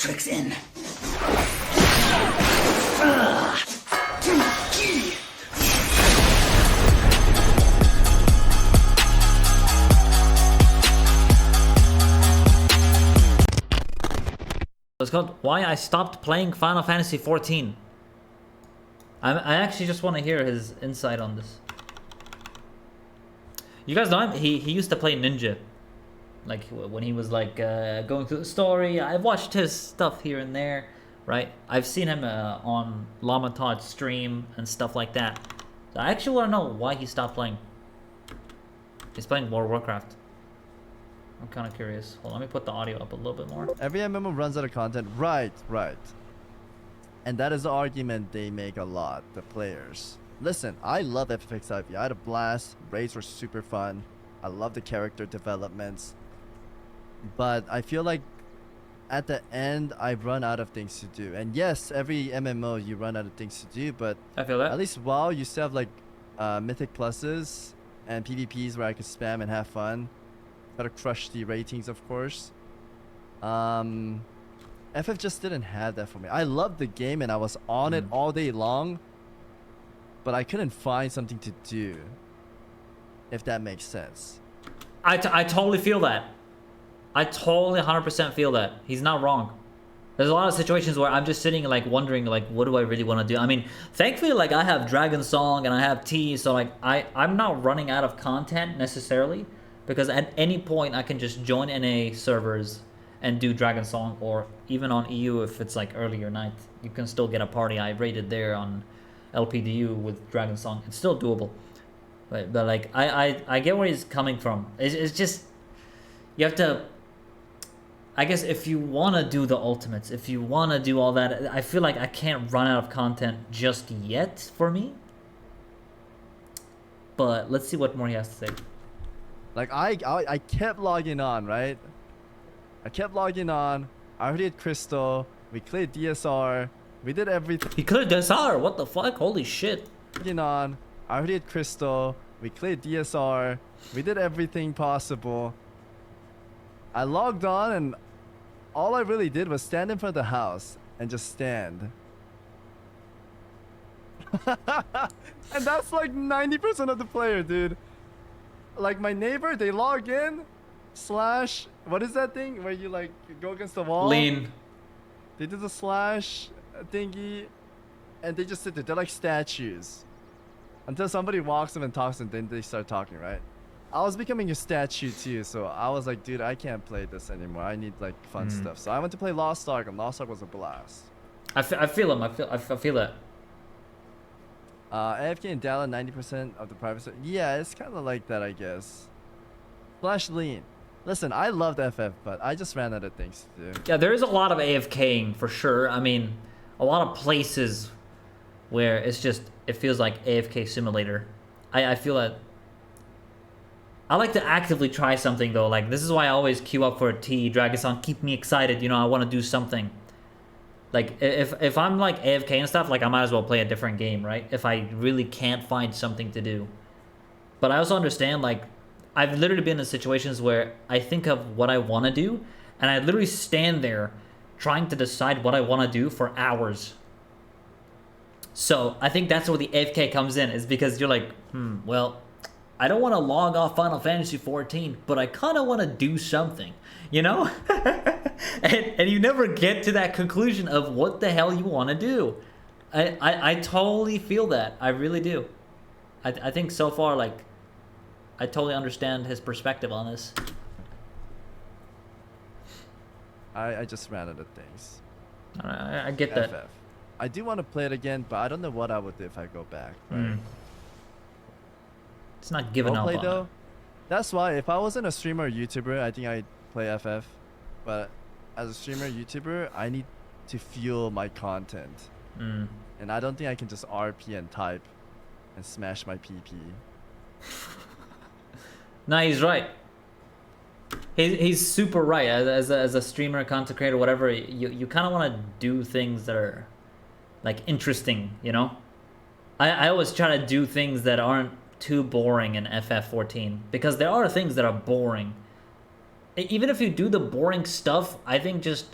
Tricks in. It's called Why I Stopped Playing Final Fantasy XIV. I actually just want to hear his insight on this. You guys know him? He used to play Ninja. Like when he was like going through the story. I've watched his stuff here and there, right? I've seen him on Lamatod's stream and stuff like that. So I actually want to know why he stopped playing. He's playing World of Warcraft. I'm kind of curious. Hold on, let me put the audio up a little bit more. Every MMO runs out of content. Right. And that is the argument they make a lot, the players. Listen, I love FFXIV. I had a blast. Raids were super fun. I love the character developments. But I feel like at the end, I've run out of things to do. And yes, every MMO you run out of things to do, but I feel that. At least WoW, you still have like Mythic Pluses and PvPs where I could spam and have fun. Gotta crush the ratings, of course. FF just didn't have that for me. I loved the game and I was on it all day long, but I couldn't find something to do, if that makes sense. I totally feel that. I totally 100% feel that. He's not wrong. There's a lot of situations where I'm just sitting like wondering like, what do I really want to do? I mean, thankfully like I have Dragon Song and I have T, so like I'm not running out of content necessarily, because at any point I can just join NA servers and do Dragon Song, or even on EU if it's like earlier night, you can still get a party. I rated there on LPDU with Dragon Song. It's still doable. But like I get where he's coming from. It's just, you have to, I guess if you want to do the ultimates, if you want to do all that, I feel like I can't run out of content just yet for me. But let's see what more he has to say. Like I kept logging on, right? I kept logging on. I already had Crystal. We cleared DSR. We did everything. He cleared DSR? What the fuck? Holy shit. Logging on. I already had Crystal. We cleared DSR. We did everything possible. I logged on and all I really did was stand in front of the house and just stand. And that's like 90% of the player, dude. Like my neighbor, they log in, slash, what is that thing where you like go against the wall? Lean. They do the slash thingy, and they just sit there. They're like statues. Until somebody walks them and talks to them, then they start talking, right? I was becoming a statue too, so I was like, dude, I can't play this anymore. I need like fun stuff. So I went to play Lost Ark, and Lost Ark was a blast. I feel him. I feel that. AFK and Dallin 90% of the private. Yeah, it's kind of like that, I guess. Slash lean. Listen, I loved FF, but I just ran out of things to do. Yeah, there is a lot of AFKing for sure. I mean, a lot of places where it's just, it feels like AFK simulator. I feel that. I like to actively try something though. Like this is why I always queue up for a T, Dragon Song, keep me excited. You know, I want to do something. Like if I'm like AFK and stuff, like I might as well play a different game, right? If I really can't find something to do. But I also understand, like, I've literally been in situations where I think of what I want to do, and I literally stand there trying to decide what I want to do for hours. So I think that's where the AFK comes in, is because you're like, well, I don't want to log off Final Fantasy XIV, but I kind of want to do something, you know? and you never get to that conclusion of what the hell you want to do. I totally feel that. I really do. I think so far, like, I totally understand his perspective on this. I just ran out of things. I get that. FF. I do want to play it again, but I don't know what I would do if I go back. Right? It's not giving up on though. it. That's why if I wasn't a streamer or YouTuber, I think I'd play FF. But as a streamer YouTuber, I need to fuel my content. And I don't think I can just RP and type and smash my PP. No, he's right. He's super right. As a streamer, content creator, whatever, you kind of want to do things that are like interesting, you know? I always try to do things that aren't too boring in FF14, because there are things that are boring. Even if you do the boring stuff, I think just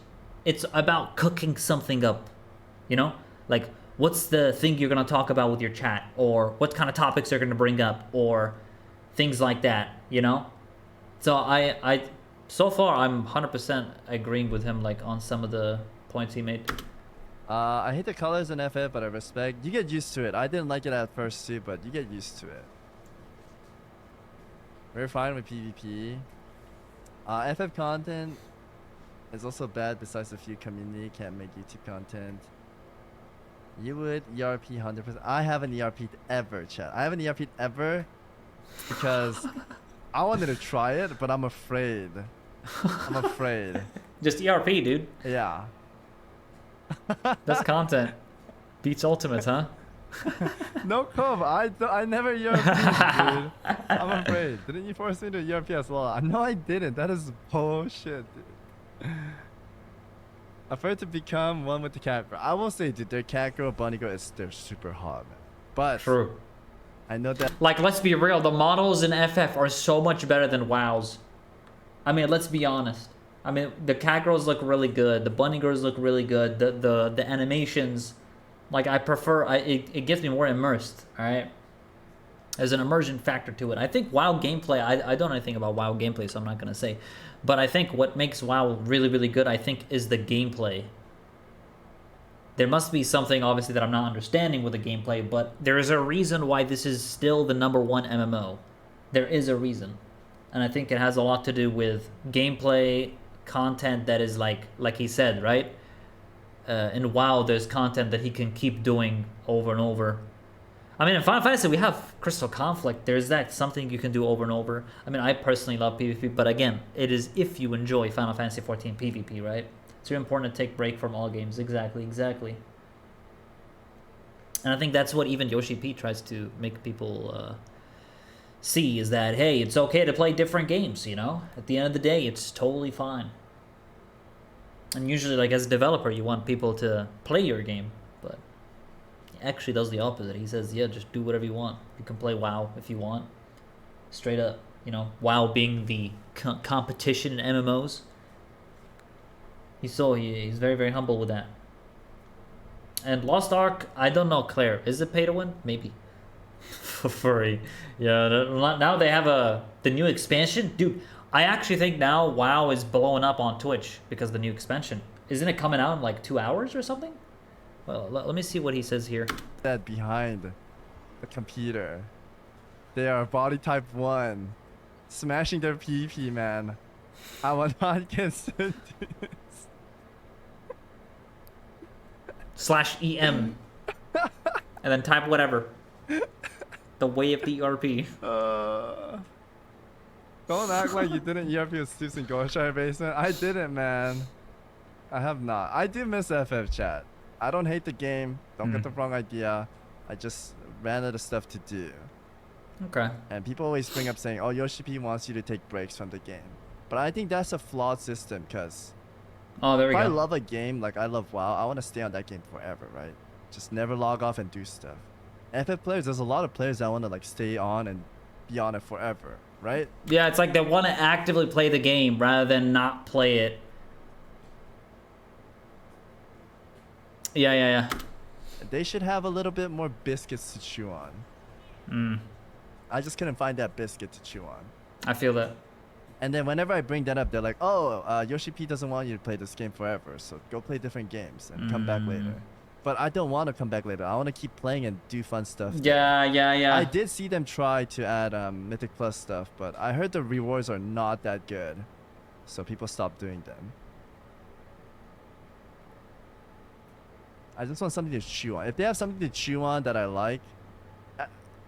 it's about cooking something up, you know? Like, what's the thing you're going to talk about with your chat, or what kind of topics they're going to bring up, or things like that, you know? So I so far I'm 100% agreeing with him, like, on some of the points he made. I hate the colors in FF, but I respect. You get used to it. I didn't like it at first too, but you get used to it. We're fine with PvP. FF content is also bad. Besides a few community can't make YouTube content. You would ERP 100%. I haven't ERP'd ever, chat. I haven't ERP'd ever because I wanted to try it, but I'm afraid. I'm afraid. Just ERP, dude. Yeah. That's content. Beats Ultimate, huh? No Cove, I never ERP'd, dude. I'm afraid. Didn't you force me to ERP as well? No, I didn't. That is bullshit, dude. Afraid to become one with the cat girl. I will say, dude, their cat girl, bunny girl, they're super hot, man. But true. I know that. Like, let's be real. The models in FF are so much better than WoW's. I mean, let's be honest. I mean, the cat girls look really good. The bunny girls look really good. The animations, like, I prefer. It gets me more immersed. All right. There's an immersion factor to it. I think WoW gameplay. I don't know anything about WoW gameplay, so I'm not gonna say. But I think what makes WoW really, really good, I think, is the gameplay. There must be something, obviously, that I'm not understanding with the gameplay, but there is a reason why this is still the #1 MMO. There is a reason. And I think it has a lot to do with gameplay, content that is like he said, right? In WoW, there's content that he can keep doing over and over. I mean, in Final Fantasy, we have Crystal Conflict. There's that something you can do over and over. I mean, I personally love PvP, but again, it is if you enjoy Final Fantasy XIV PvP, right? It's very important to take break from all games. Exactly. And I think that's what even Yoshi P tries to make people see, is that, hey, it's okay to play different games, you know? At the end of the day, it's totally fine. And usually, like, as a developer, you want people to play your game, but he actually does the opposite. He says, yeah, just do whatever you want. You can play WoW if you want. Straight up, you know, WoW being the competition in MMOs. He's very, very humble with that. And Lost Ark, I don't know, Claire. Is it pay to win? Maybe. For free. Yeah, now they have the new expansion. Dude, I actually think now WoW is blowing up on Twitch because of the new expansion. Isn't it coming out in like 2 hours or something? Well, let me see what he says here. That behind the computer. They are body type 1. Smashing their PP, man. I will not consider this. /EM. And then type whatever. The way of the ERP. Don't act like you didn't ERP with Stoops and Goldshire Basement. I didn't, man. I have not. I do miss FF chat. I don't hate the game. Don't get the wrong idea. I just ran out of stuff to do. Okay. And people always bring up saying, oh, Yoshi P wants you to take breaks from the game. But I think that's a flawed system, because oh, there we go. if I love a game, like I love WoW, I want to stay on that game forever, right? Just never log off and do stuff. FF players, there's a lot of players that want to like stay on and be on it forever, right? Yeah, it's like they want to actively play the game rather than not play it. Yeah. They should have a little bit more biscuits to chew on. I just couldn't find that biscuit to chew on. I feel that. And then whenever I bring that up, they're like, oh, Yoshi P doesn't want you to play this game forever, so go play different games and come back later. But I don't want to come back later. I want to keep playing and do fun stuff. Yeah. I did see them try to add Mythic Plus stuff, but I heard the rewards are not that good, so people stopped doing them. I just want something to chew on. If they have something to chew on that I like,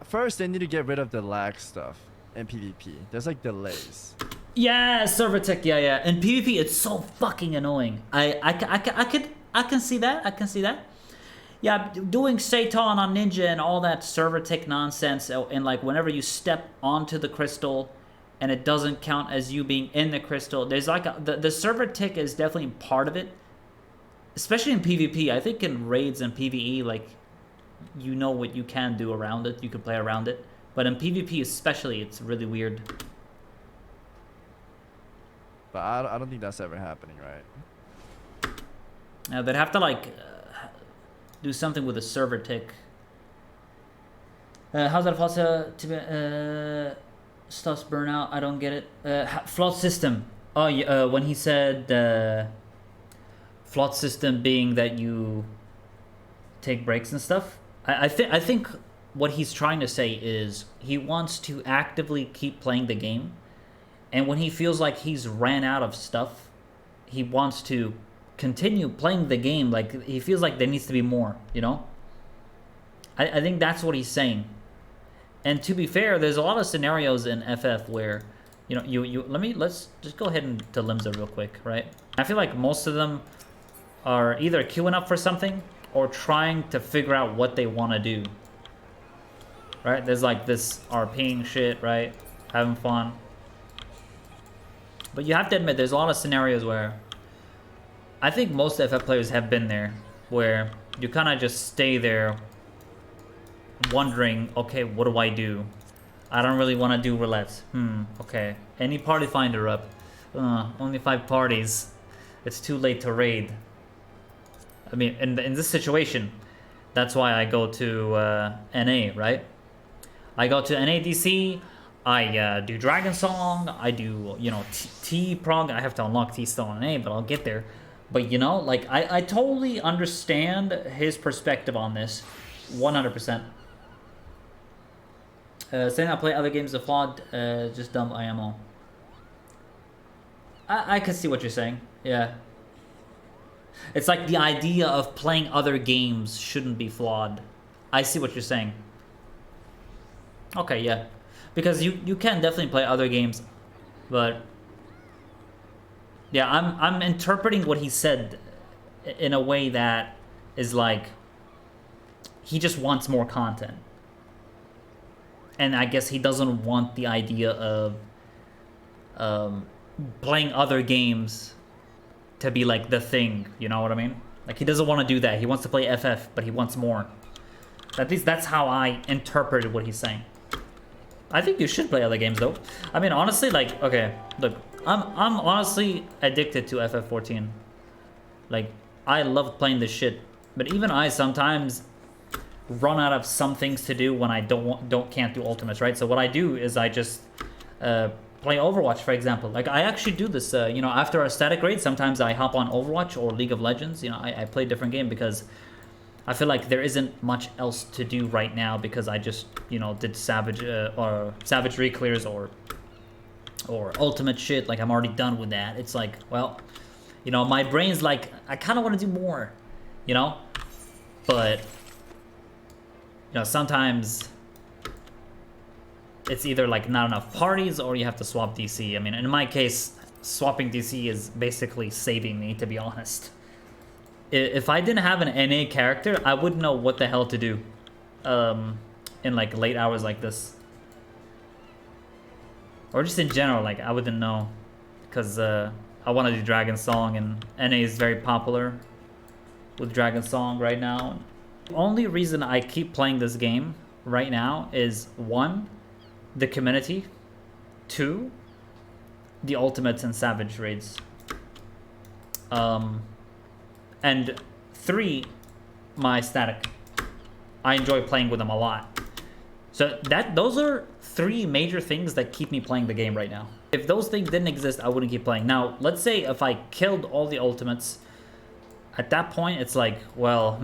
first they need to get rid of the lag stuff in PvP. There's like delays. Yeah, server tech. Yeah. In PvP, it's so fucking annoying. I can see that. I can see that. Yeah, doing Satan on Ninja and all that server tech nonsense, and like whenever you step onto the crystal, and it doesn't count as you being in the crystal. There's like the server tick is definitely part of it, especially in PvP. I think in raids and PvE, like, you know what you can do around it. You can play around it. But in PvP especially, it's really weird. But I don't think that's ever happening, right? They'd have to like do something with the server tick. How's that flawed to stuff's burnout? I don't get it. Flawed system. Oh, yeah, when he said flawed system being that you take breaks and stuff. I think what he's trying to say is he wants to actively keep playing the game, and when he feels like he's ran out of stuff, he wants to continue playing the game. Like he feels like there needs to be more, you know. I think that's what he's saying. And to be fair, there's a lot of scenarios in FF where, you know, let's just go ahead and to Limsa real quick, right? I feel like most of them are either queuing up for something or trying to figure out what they want to do. Right? There's like this RPing shit, right? Having fun. But you have to admit, there's a lot of scenarios where I think most FF players have been there, where you kind of just stay there wondering, okay, what do I do? I don't really want to do roulettes. Okay. Any party finder up? Only 5 parties. It's too late to raid. I mean, in this situation, that's why I go to NA, right? I go to NADC, I do Dragon Song, I do, you know, T prog. I have to unlock T still on NA, but I'll get there. But, you know, like, I totally understand his perspective on this, 100%. Saying I play other games are flawed, just dumb IMO. I can see what you're saying, yeah. It's like the idea of playing other games shouldn't be flawed. I see what you're saying. Okay, yeah. Because you can definitely play other games, but yeah, I'm interpreting what he said in a way that is like he just wants more content. And I guess he doesn't want the idea of playing other games to be like the thing, you know what I mean? Like he doesn't want to do that. He wants to play FF, but he wants more. At least that's how I interpreted what he's saying. I think you should play other games though. I mean, honestly, like, okay, look, I'm honestly addicted to FF14. Like, I love playing this shit, but even I sometimes run out of some things to do when I can't do ultimates, right? So what I do is I just play Overwatch, for example. Like I actually do this, you know, after a static raid, sometimes I hop on Overwatch or League of Legends. You know, I play a different game because I feel like there isn't much else to do right now because I just, you know, did Savage or Savage reclears or ultimate shit. Like I'm already done with that. It's like, well, you know, my brain's like, I kind of want to do more, you know, but you know, sometimes it's either like not enough parties or you have to swap DC. I mean, in my case, swapping DC is basically saving me, to be honest. If I didn't have an NA character, I wouldn't know what the hell to do in like late hours like this. Or just in general, like I wouldn't know. Because I want to do Dragon Song and NA is very popular with Dragon Song right now. The only reason I keep playing this game right now is 1, the community, 2, the ultimates and Savage raids, and 3, my static. I enjoy playing with them a lot. So those are 3 major things that keep me playing the game right now. If those things didn't exist, I wouldn't keep playing. Now, let's say if I killed all the ultimates, at that point it's like, well,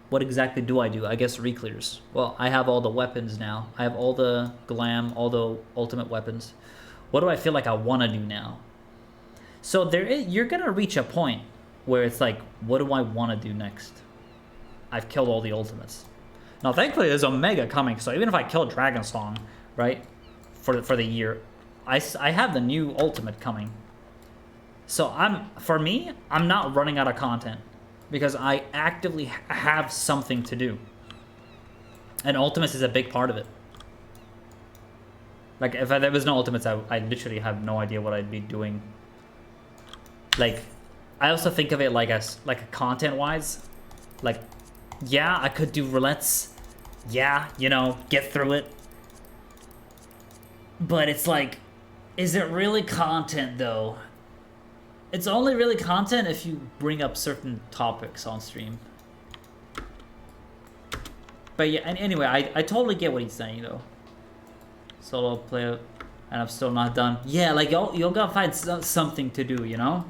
what exactly do I do? I guess reclears. Well, I have all the weapons now. I have all the glam, all the ultimate weapons. What do I feel like I want to do now? So you're going to reach a point where it's like, what do I want to do next? I've killed all the ultimates. Now, thankfully, there's Omega coming, so even if I kill Dragon Song, right, for the year, I have the new ultimate coming. So for me, I'm not running out of content because I actively have something to do. And ultimates is a big part of it. Like, if there was no ultimates, I literally have no idea what I'd be doing. Like, I also think of it like content-wise. Like, yeah, I could do roulettes. Yeah, you know, get through it. But it's like, is it really content, though? It's only really content if you bring up certain topics on stream. But yeah, and anyway, I totally get what he's saying though. Solo player, and I'm still not done. Yeah, like y'all gotta find something to do, you know?